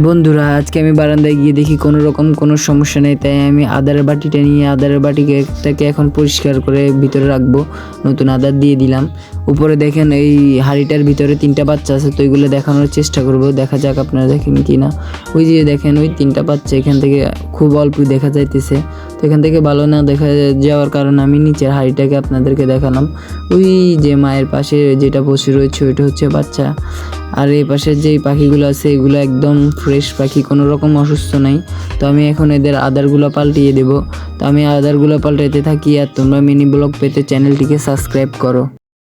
বন্ধুরা, আজকে আমি বারান্দায় গিয়ে দেখি কোনো রকম কোনো সমস্যা নেই, তাই আমি আদারের বাটিটা নিয়ে আদারের বাটিটাকে এখন পরিষ্কার করে ভিতরে রাখবো। নতুন আদার দিয়ে দিলাম। উপরে দেখেন এই হাঁড়িটার ভিতরে 3টা বাচ্চা আছে, তো ওইগুলো দেখানোর চেষ্টা করব। দেখা যাক আপনারা দেখেন কি না। ওই যে দেখেন ওই 3টা বাচ্চা এখান থেকে খুব অল্প দেখা যাইতেছে, তো এখান থেকে ভালো না দেখা যাওয়ার কারণে আমি নিচের হাঁড়িটাকে আপনাদেরকে দেখালাম। ওই যে মায়ের পাশে যেটা বসে রয়েছে ওইটা হচ্ছে বাচ্চা, আর এই পাশে যেই পাখিগুলো আছে এগুলো একদম ফ্রেশ পাখি, কোনো রকম অসুস্থ নাই। তো আমি এখন এদের আদারগুলো পাল্টিয়ে দেবো। তো আমি আদারগুলো পাল্টাইতে থাকি, আর তোমরা মিনি ব্লগ পেতে চ্যানেলটিকে সাবস্ক্রাইব করো।